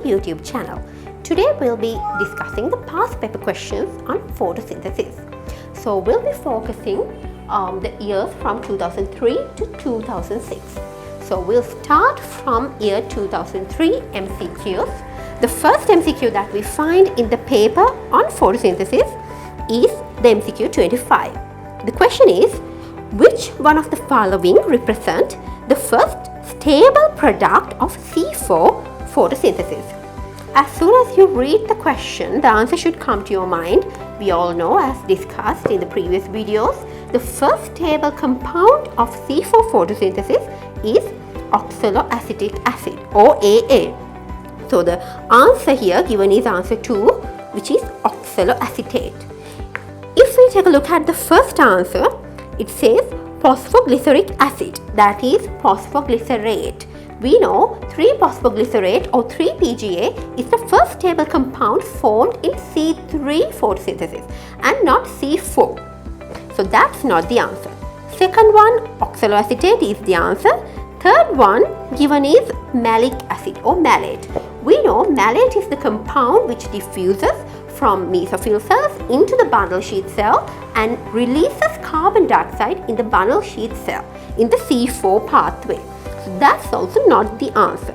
YouTube channel. Today we'll be discussing the past paper questions on photosynthesis. So we'll be focusing on the years from 2003 to 2006. So we'll start from year 2003 MCQs. The first MCQ that we find in the paper on photosynthesis is the MCQ 25. The question is, which one of the following represent the first stable product of C4 photosynthesis? As soon as you read the question, the answer should come to your mind. We all know, as discussed in the previous videos, the first stable compound of C4 photosynthesis is oxaloacetic acid or AA. So the answer here given is answer 2, which is oxaloacetate. If we take a look at the first answer, it says phosphoglyceric acid, that is phosphoglycerate. We know 3-phosphoglycerate or 3-PGA is the first stable compound formed in C3 photosynthesis and not C4. So that's not the answer. Second one, oxaloacetate, is the answer. Third one given is malic acid or malate. We know malate is the compound which diffuses from mesophyll cells into the bundle sheath cell and releases carbon dioxide in the bundle sheath cell in the C4 pathway. So that's also not the answer.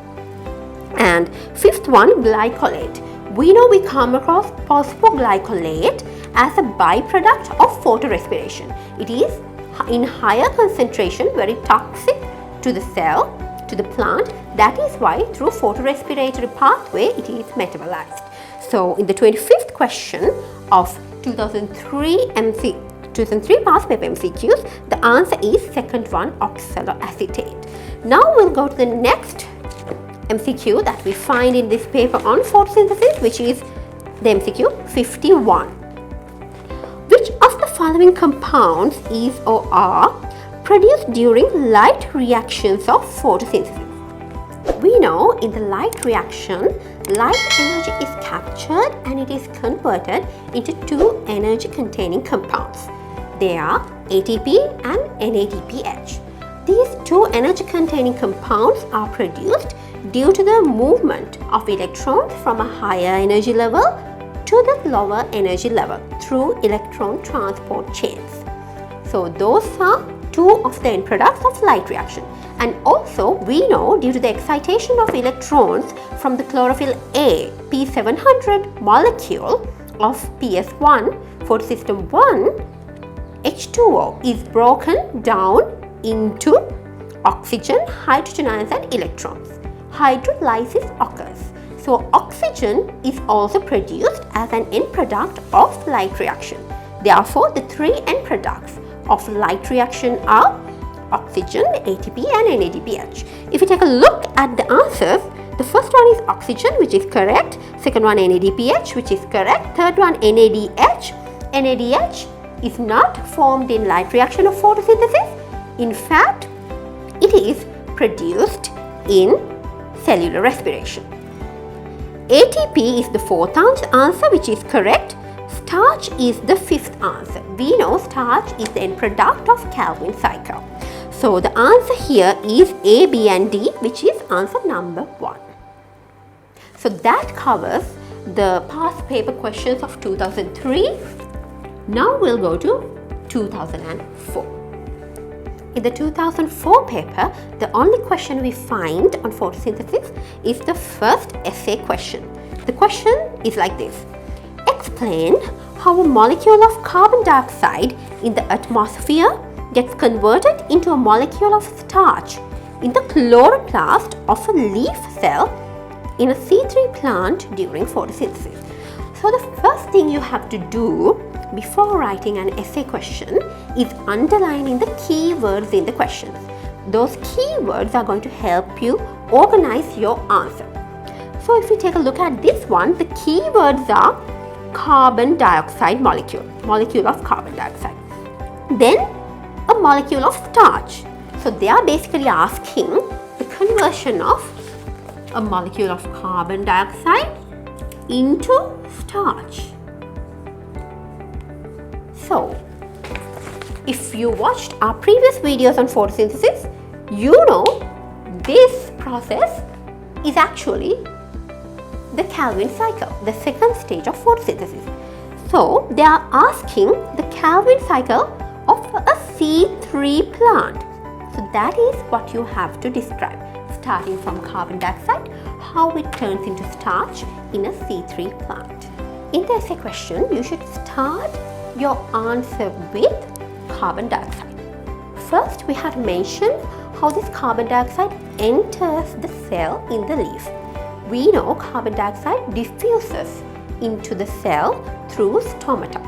And fifth one, glycolate. We know we come across phosphoglycolate as a byproduct of photorespiration. It is in higher concentration, very toxic to the cell, to the plant. That is why through photorespiratory pathway it is metabolized. So in the 25th question of 2003 past paper MCQs, the answer is second one, oxaloacetate. Now we'll go to the next MCQ that we find in this paper on photosynthesis, which is the MCQ 51. Which of the following compounds is or are produced during light reactions of photosynthesis? We know in the light reaction, light energy is captured and it is converted into two energy containing compounds. They are ATP and NADPH. These two energy containing compounds are produced due to the movement of electrons from a higher energy level to the lower energy level through electron transport chains. So those are two of the end products of light reaction. And also we know due to the excitation of electrons from the chlorophyll A P700 molecule of PS1 photosystem 1, H2O is broken down into oxygen, hydrogen ions and electrons. Hydrolysis occurs. So oxygen is also produced as an end product of light reaction. Therefore, the three end products of light reaction are oxygen, ATP and NADPH. If you take a look at the answers, the first one is oxygen, which is correct. Second one NADPH, which is correct. Third one NADH. NADH is not formed in light reaction of photosynthesis. In fact, it is produced in cellular respiration. ATP is the fourth answer, which is correct. Starch is the fifth answer. We know starch is the end product of Calvin cycle. So the answer here is A, B and D, which is answer number 1. So that covers the past paper questions of 2003. Now we'll go to 2004. In the 2004 paper, the only question we find on photosynthesis is the first essay question. The question is like this. Explain how a molecule of carbon dioxide in the atmosphere gets converted into a molecule of starch in the chloroplast of a leaf cell in a C3 plant during photosynthesis. So the first thing you have to do before writing an essay question is underlining the keywords in the questions. Those keywords are going to help you organize your answer. So if you take a look at this one, the keywords are carbon dioxide molecule of carbon dioxide. Then a molecule of starch. So they are basically asking the conversion of a molecule of carbon dioxide into starch. So if you watched our previous videos on photosynthesis, you know this process is actually the Calvin cycle, the second stage of photosynthesis. So they are asking the Calvin cycle of a C3 plant. So that is what you have to describe, starting from carbon dioxide, how it turns into starch in a C3 plant. In the essay question, you should start your answer with carbon dioxide. First, we have to mention how this carbon dioxide enters the cell in the leaf. We know carbon dioxide diffuses into the cell through stomata.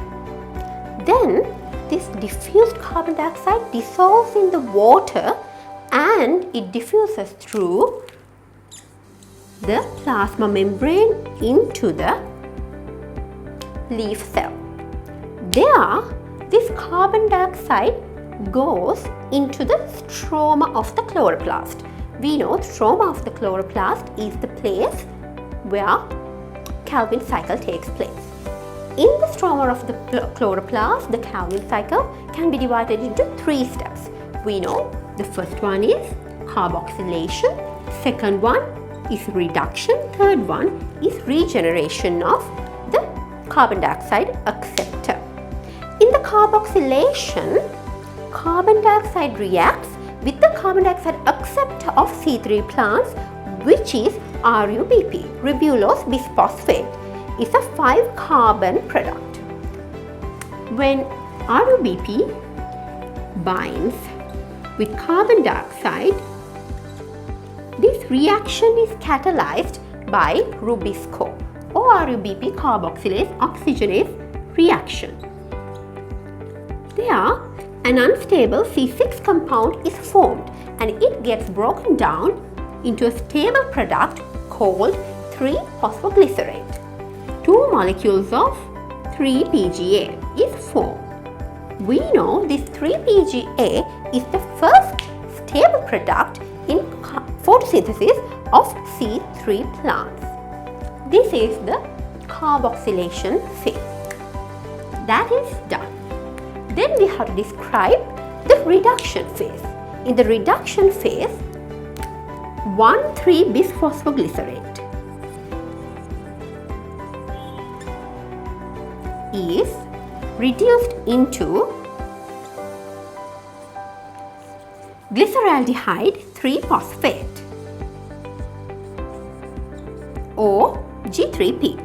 Then, this diffused carbon dioxide dissolves in the water and it diffuses through the plasma membrane into the leaf cell. There, this carbon dioxide goes into the stroma of the chloroplast. We know the stroma of the chloroplast is the place where Calvin cycle takes place. In the stroma of the chloroplast, the Calvin cycle can be divided into 3 steps. We know the first one is carboxylation, second one is reduction, third one is regeneration of the carbon dioxide acceptor. In the carboxylation, carbon dioxide reacts with the carbon dioxide acceptor of C3 plants, which is RUBP, ribulose bisphosphate. It's a 5-carbon product. When RUBP binds with carbon dioxide, this reaction is catalyzed by Rubisco or RUBP carboxylase oxygenase reaction. There, an unstable C6 compound is formed and it gets broken down into a stable product called 3-phosphoglycerate. 2 molecules of 3-PGA is formed. We know this 3-PGA is the first stable product in photosynthesis of C3 plants. This is the carboxylation phase. That is done. Then we have to describe the reduction phase. In the reduction phase, 1,3-bisphosphoglycerate is reduced into glyceraldehyde 3-phosphate or G3P.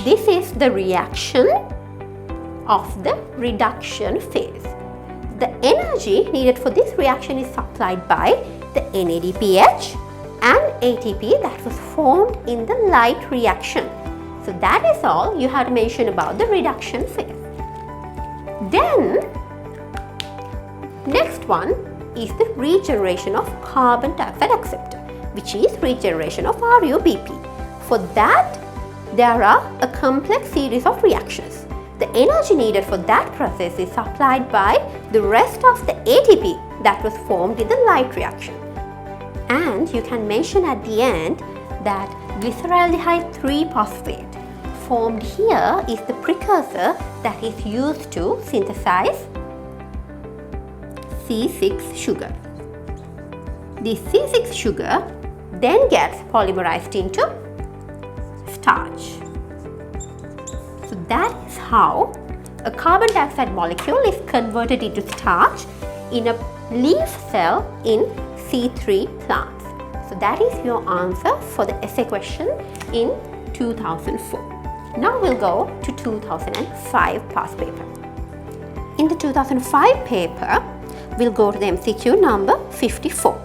This is the reaction of the reduction phase. The energy needed for this reaction is supplied by the NADPH and ATP that was formed in the light reaction. So that is all you have to mention about the reduction phase. Then, next one is the regeneration of carbon dioxide acceptor, which is regeneration of RUBP. For that, there are a complex series of reactions. The energy needed for that process is supplied by the rest of the ATP that was formed in the light reaction. And you can mention at the end that glyceraldehyde 3-phosphate formed here is the precursor that is used to synthesize C6 sugar. This C6 sugar then gets polymerized into starch. So that is how a carbon dioxide molecule is converted into starch in a leaf cell in C3 plants. So that is your answer for the essay question in 2004. Now we'll go to 2005 past paper. In the 2005 paper, we'll go to the MCQ number 54.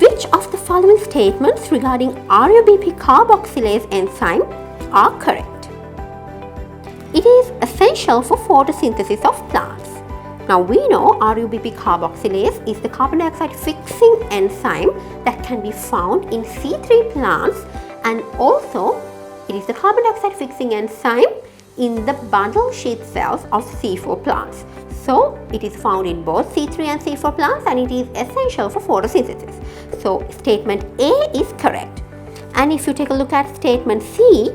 Which of the following statements regarding RUBP carboxylase enzyme are correct? It is essential for photosynthesis of plants. Now we know RUBP carboxylase is the carbon dioxide fixing enzyme that can be found in C3 plants, and also it is the carbon dioxide fixing enzyme in the bundle sheath cells of C4 plants. So it is found in both C3 and C4 plants and it is essential for photosynthesis. So statement A is correct. And if you take a look at statement C,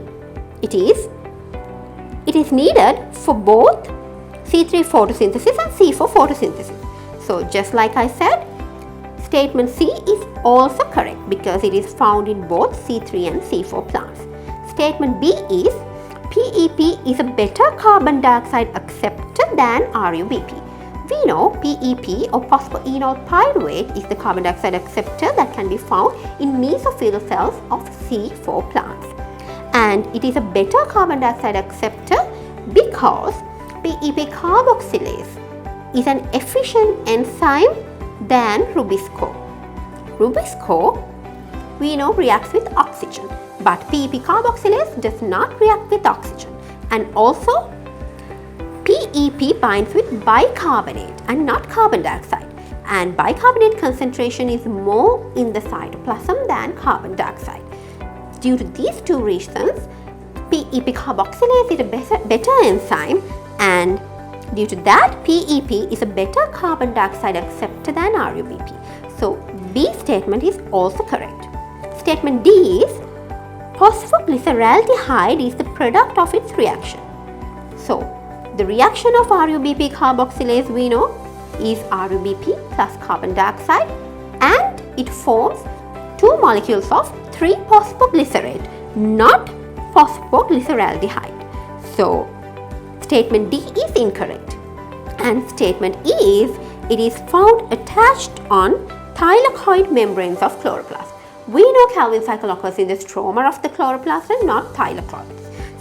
it is needed for both C3 photosynthesis and C4 photosynthesis. So just like I said, Statement C is also correct because it is found in both C3 and C4 plants. Statement B is PEP is a better carbon dioxide acceptor than RUBP. We know PEP or phosphoenol pyruvate is the carbon dioxide acceptor that can be found in mesophyll cells of C4 plants. And it is a better carbon dioxide acceptor because PEP carboxylase is an efficient enzyme than Rubisco. Rubisco, we know, reacts with oxygen, but PEP carboxylase does not react with oxygen. And also, PEP binds with bicarbonate and not carbon dioxide. And bicarbonate concentration is more in the cytoplasm than carbon dioxide. Due to these two reasons, PEP carboxylase is a better enzyme, and due to that, PEP is a better carbon dioxide acceptor than RUBP. So, B statement is also correct. Statement D is phosphoglyceraldehyde is the product of its reaction. So, the reaction of RUBP carboxylase we know is RUBP plus carbon dioxide, and it forms 2 molecules of 3-phosphoglycerate, not phosphoglyceraldehyde. So, statement D is incorrect. And statement E is it is found attached on thylakoid membranes of chloroplast. We know Calvin cycle occurs in the stroma of the chloroplast and not thylakoids.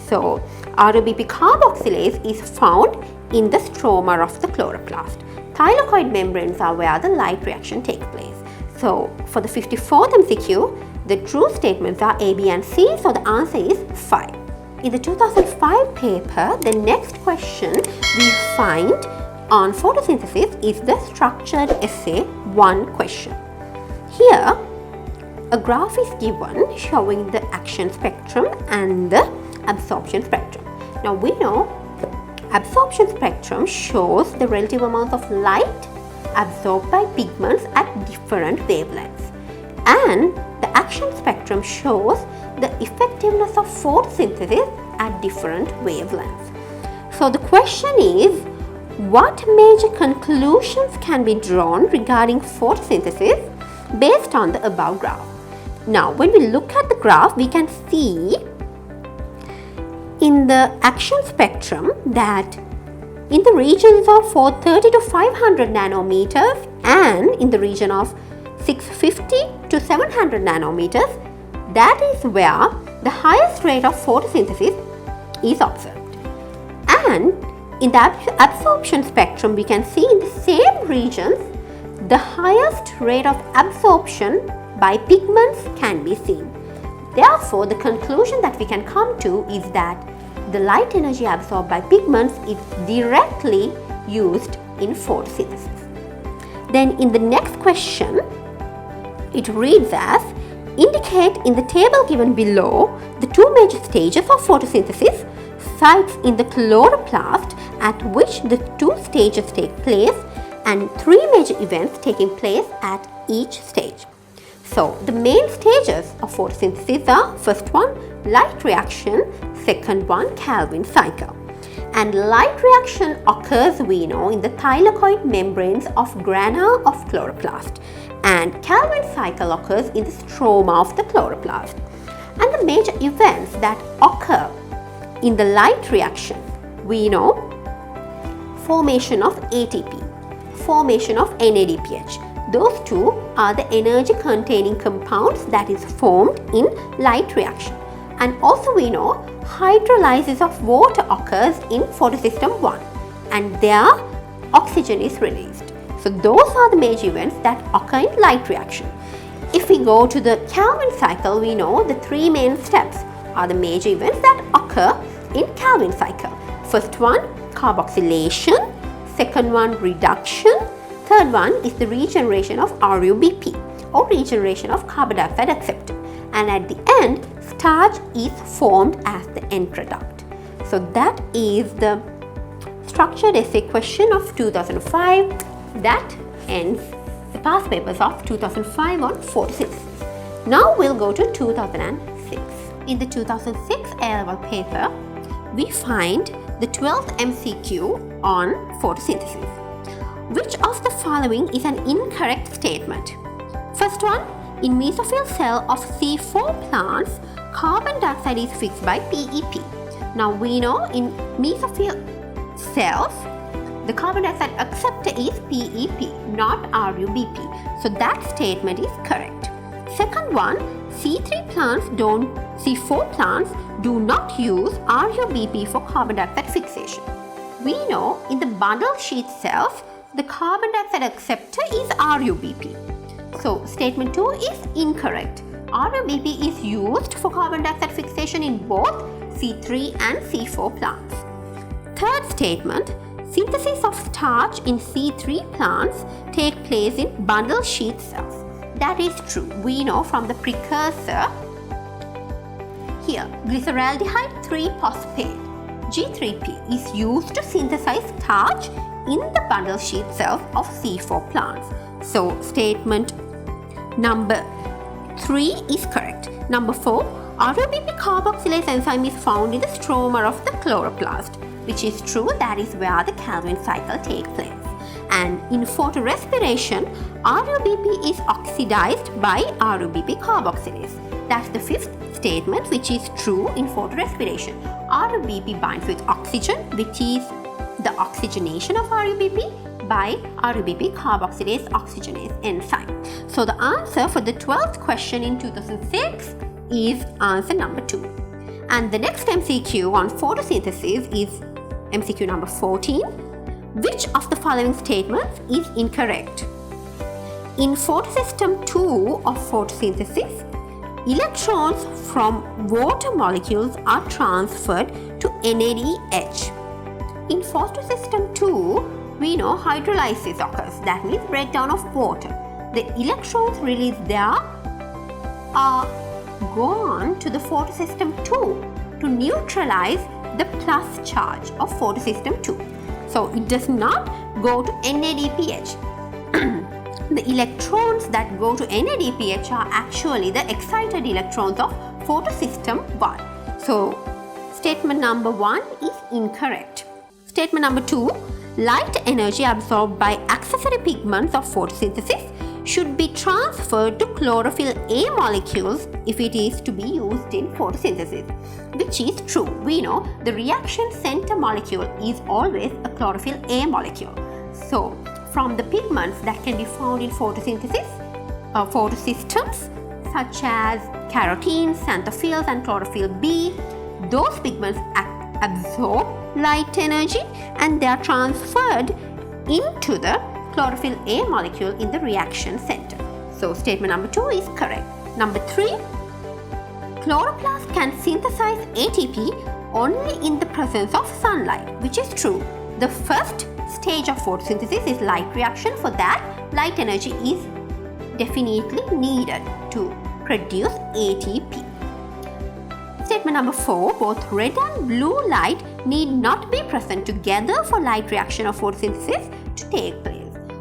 So, RUBP carboxylase is found in the stroma of the chloroplast. Thylakoid membranes are where the light reaction takes place. So, for the 54th MCQ, the true statements are A, B and C, so the answer is 5. In the 2005 paper, the next question we find on photosynthesis is the structured essay 1 question. Here, a graph is given showing the action spectrum and the absorption spectrum. Now we know absorption spectrum shows the relative amount of light absorbed by pigments at different wavelengths, and the action spectrum shows the effectiveness of photosynthesis at different wavelengths. So the question is, what major conclusions can be drawn regarding photosynthesis based on the above graph? Now when we look at the graph, we can see in the action spectrum that in the regions of 430 to 500 nanometers and in the region of 650 to 700 nanometers, that is where the highest rate of photosynthesis is observed. And in the absorption spectrum, we can see in the same regions the highest rate of absorption by pigments can be seen. Therefore, the conclusion that we can come to is that the light energy absorbed by pigments is directly used in photosynthesis. Then in the next question, it reads as, indicate in the table given below the 2 major stages of photosynthesis, sites in the chloroplast at which the 2 stages take place, and 3 major events taking place at each stage. So, the main stages of photosynthesis are, first one, light reaction, second one, Calvin cycle. And light reaction occurs, we know, in the thylakoid membranes of grana of chloroplast, and Calvin cycle occurs in the stroma of the chloroplast. And the major events that occur in the light reaction, we know, formation of ATP, formation of NADPH. Those 2 are the energy containing compounds that is formed in light reaction. And also we know hydrolysis of water occurs in photosystem 1, and there oxygen is released. So those are the major events that occur in light reaction. If we go to the Calvin cycle, we know the 3 main steps are the major events that occur in Calvin cycle. First one, carboxylation. Second one, reduction. Third one is the regeneration of RUBP or regeneration of carbon dioxide acceptor. And at the end, starch is formed as the end product. So that is the structured essay question of 2005. That ends the past papers of 2005 on photosynthesis. Now we'll go to 2006. In the 2006 A-level paper, we find the 12th MCQ on photosynthesis. Which of the following is an incorrect statement? first one, in mesophyll cell of C4 plants, carbon dioxide is fixed by PEP. Now we know in mesophyll cells, the carbon dioxide acceptor is PEP, not RUBP. So that statement is correct. Second one, C4 plants do not use RUBP for carbon dioxide fixation. We know in the bundle sheath cells, the carbon dioxide acceptor is RUBP. So statement 2 is incorrect. RUBP is used for carbon dioxide fixation in both C3 and C4 plants. Third statement, synthesis of starch in C3 plants take place in bundle sheath cells. That is true. We know from the precursor here, glyceraldehyde 3-phosphate, G3P, is used to synthesize starch in the bundle sheath cells of C4 plants. So statement number 3 is correct. Number 4, RUBP carboxylase enzyme is found in the stroma of the chloroplast, which is true. That is where the Calvin cycle takes place. And in photorespiration, RUBP is oxidized by RUBP carboxylase. That's the fifth statement, which is true in photorespiration. RUBP binds with oxygen, which is the oxygenation of RUBP by RUBP carboxylase oxygenase enzyme. So the answer for the 12th question in 2006 is answer number 2. And the next MCQ on photosynthesis is MCQ number 14. Which of the following statements is incorrect? In photosystem 2 of photosynthesis, electrons from water molecules are transferred to NADH. In photosystem 2, we know hydrolysis occurs, that means breakdown of water. The electrons released there are gone to the photosystem 2 to neutralize the plus charge of photosystem 2. So it does not go to NADPH. The electrons that go to NADPH are actually the excited electrons of photosystem 1. So statement number 1 is incorrect. Statement number 2, light energy absorbed by accessory pigments of photosynthesis should be transferred to chlorophyll A molecules if it is to be used in photosynthesis, which is true. We know the reaction center molecule is always a chlorophyll A molecule. So from the pigments that can be found in photosynthesis, photosystems such as carotenes, xanthophylls and chlorophyll B, those pigments absorb light energy and they are transferred into the chlorophyll A molecule in the reaction center. So statement number 2 is correct. Number 3, chloroplast can synthesize ATP only in the presence of sunlight, which is true. The first stage of photosynthesis is light reaction. For that, light energy is definitely needed to produce ATP. Statement number 4, both red and blue light need not be present together for light reaction of photosynthesis to take place.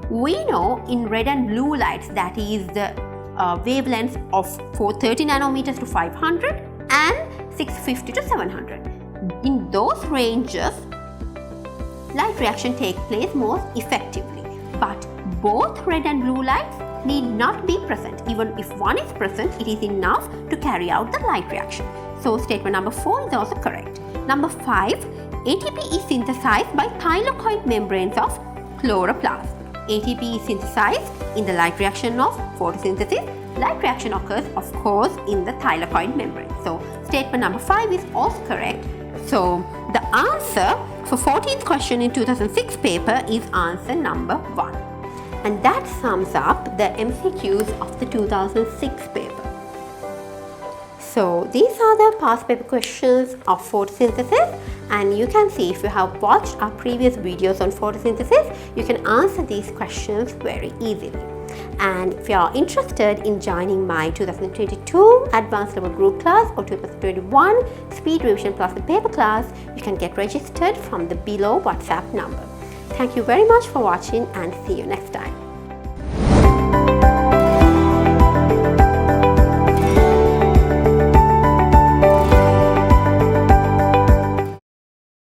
We know in red and blue lights, that is the wavelengths of 430 nanometers to 500 and 650 to 700. In those ranges, light reaction takes place most effectively. But both red and blue lights need not be present. Even if one is present, it is enough to carry out the light reaction. So statement number 4 is also correct. Number 5, ATP is synthesized by thylakoid membranes of chloroplast. ATP is synthesized in the light reaction of photosynthesis. Light reaction occurs, of course, in the thylakoid membrane. So statement number 5 is also correct. So the answer for 14th question in 2006 paper is answer number 1. And that sums up the MCQs of the 2006 paper. So these are the past paper questions of photosynthesis, and you can see if you have watched our previous videos on photosynthesis, you can answer these questions very easily. And if you are interested in joining my 2022 advanced level group class or 2021 speed revision plus the paper class, you can get registered from the below WhatsApp number. Thank you very much for watching and see you next time.